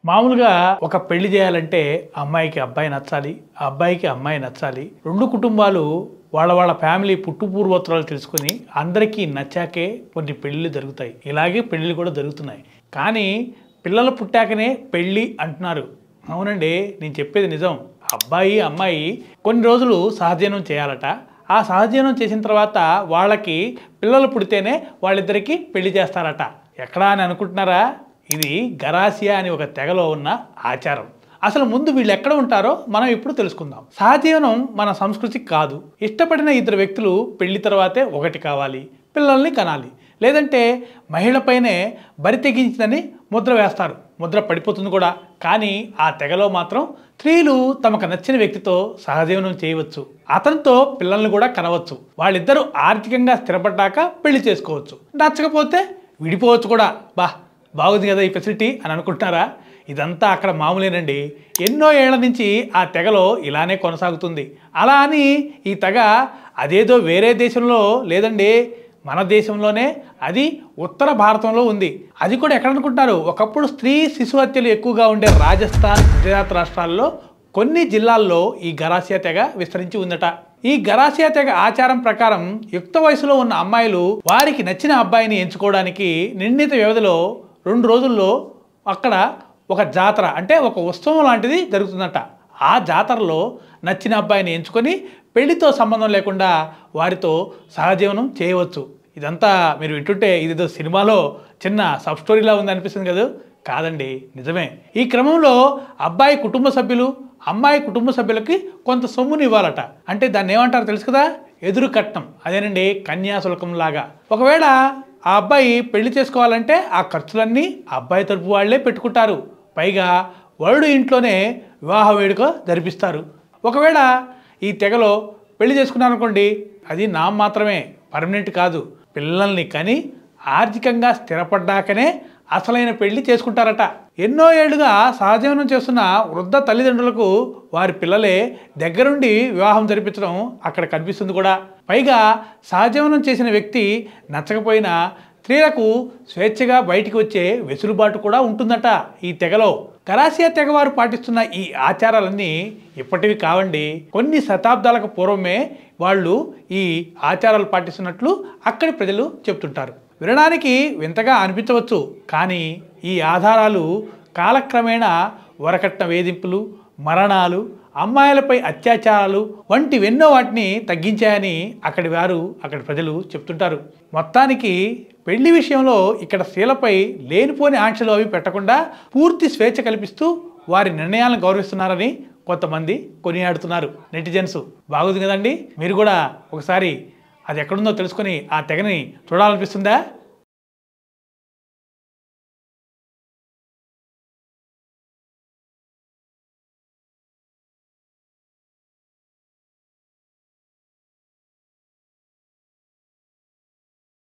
మామూలుగా ఒక పెళ్లి చేయాలంటే అమ్మాయికి అబ్బాయి నచ్చాలి, అబ్బాయికి అమ్మాయి నచ్చాలి. రెండు కుటుంబాలు వాళ్ళ ఫ్యామిలీ పుట్టుపూర్వోత్తరాలు తెలుసుకుని అందరికీ నచ్చాకే కొన్ని పెళ్ళిళ్ళు జరుగుతాయి. ఇలాగే పెళ్ళిళ్ళు కూడా జరుగుతున్నాయి. కానీ పిల్లలు పుట్టాకనే పెళ్ళి అంటున్నారు. అవునండి, నేను చెప్పేది నిజం. అబ్బాయి అమ్మాయి కొన్ని రోజులు సహజీవనం చేయాలట. ఆ సహజీవనం చేసిన తర్వాత వాళ్ళకి పిల్లలు పుడితేనే వాళ్ళిద్దరికీ పెళ్లి చేస్తారట. ఎక్కడా అని అనుకుంటున్నారా? ఇది గరాసియా అని ఒక తెగలో ఉన్న ఆచారం. అసలు ముందు వీళ్ళు ఎక్కడ ఉంటారో మనం ఇప్పుడు తెలుసుకుందాం. సహజీవనం మన సంస్కృతి కాదు. ఇష్టపడిన ఇద్దరు వ్యక్తులు పెళ్లి తర్వాతే ఒకటి కావాలి, పిల్లల్ని కనాలి. లేదంటే మహిళపైనే బరి తెగించిందని ముద్ర వేస్తారు. ముద్ర పడిపోతుంది కూడా. కానీ ఆ తెగలో మాత్రం స్త్రీలు తమకు నచ్చిన వ్యక్తితో సహజీవనం చేయవచ్చు, అతనితో పిల్లల్ని కూడా కనవచ్చు. వాళ్ళిద్దరూ ఆర్థికంగా స్థిరపడ్డాక పెళ్లి చేసుకోవచ్చు. నచ్చకపోతే విడిపోవచ్చు కూడా. బాగుంది కదా ఈ ఫెసిలిటీ అని అనుకుంటున్నారా? ఇదంతా అక్కడ మామూలేనండి. ఎన్నో ఏళ్ల నుంచి ఆ తెగలో ఇలానే కొనసాగుతుంది. అలా అని ఈ తెగ అదేదో వేరే దేశంలో లేదండి, మన దేశంలోనే, అది ఉత్తర భారతంలో ఉంది. అది కూడా ఎక్కడ అనుకుంటారు? ఒకప్పుడు స్త్రీ శిశు హత్యలు ఎక్కువగా ఉండే రాజస్థాన్, గుజరాత్ రాష్ట్రాల్లో కొన్ని జిల్లాల్లో ఈ గరాసియా తెగ విస్తరించి ఉందట. ఈ గరాసియా తెగ ఆచారం ప్రకారం యుక్త వయసులో ఉన్న అమ్మాయిలు వారికి నచ్చిన అబ్బాయిని ఎంచుకోవడానికి నిర్ణీత వ్యవధిలో 2 రోజుల్లో అక్కడ ఒక జాతర, అంటే ఒక ఉత్సవం లాంటిది జరుగుతుందట. ఆ జాతరలో నచ్చిన అబ్బాయిని ఎంచుకొని పెళ్లితో సంబంధం లేకుండా వారితో సహజీవనం చేయవచ్చు. ఇదంతా మీరు వింటుంటే ఇదేదో సినిమాలో చిన్న సబ్ స్టోరీలా ఉంది అనిపిస్తుంది కదా? కాదండి, నిజమే. ఈ క్రమంలో అబ్బాయి కుటుంబ సభ్యులు అమ్మాయి కుటుంబ సభ్యులకి కొంత సొమ్ముని ఇవ్వాలట. అంటే దాన్ని ఏమంటారో తెలుసు కదా? ఎదురు కట్నం. అదేనండి, కన్యాశుల్కం లాగా. ఒకవేళ ఆ అబ్బాయి పెళ్లి చేసుకోవాలంటే ఆ ఖర్చులన్నీ అబ్బాయి తరపు వాళ్లే పెట్టుకుంటారు. పైగా వరుడు ఇంట్లోనే వివాహ వేడుక జరిపిస్తారు. ఒకవేళ ఈ తెగలో పెళ్లి చేసుకున్నారనుకోండి, అది నామ మాత్రమే, పర్మనెంట్ కాదు. పిల్లల్ని కని ఆర్థికంగా స్థిరపడ్డాకనే అసలైన పెళ్లి చేసుకుంటారట. ఎన్నో ఏళ్లుగా సహజీవనం చేస్తున్న వృద్ధ తల్లిదండ్రులకు వారి పిల్లలే దగ్గరుండి వివాహం జరిపించడం అక్కడ కనిపిస్తుంది కూడా. పైగా సహజీవనం చేసిన వ్యక్తి నచ్చకపోయినా స్త్రీలకు స్వేచ్ఛగా బయటికి వచ్చే వెసులుబాటు కూడా ఉంటుందట ఈ తెగలో. గరాసియా తెగవారు పాటిస్తున్న ఈ ఆచారాలన్నీ ఇప్పటివి కావండి. కొన్ని శతాబ్దాలకు పూర్వమే వాళ్ళు ఈ ఆచారాలు పాటిస్తున్నట్లు అక్కడి ప్రజలు చెప్తుంటారు. వినడానికి వింతగా అనిపించవచ్చు, కానీ ఈ ఆధారాలు కాలక్రమేణా వరకట్న వేధింపులు, మరణాలు, అమ్మాయిలపై అత్యాచారాలు వంటివెన్నో వాటిని తగ్గించాయని అక్కడి ప్రజలు చెప్తుంటారు. మొత్తానికి పెళ్లి విషయంలో ఇక్కడ స్త్రీలపై లేనిపోని ఆంక్షలు అవి పెట్టకుండా పూర్తి స్వేచ్ఛ కల్పిస్తూ వారి నిర్ణయాలను గౌరవిస్తున్నారని కొంతమంది కొనియాడుతున్నారు నెటిజన్స్. బాగుంది కదండి? మీరు కూడా ఒకసారి అది ఎక్కడుందో తెలుసుకొని ఆ తెగని చూడాలనిపిస్తుందా?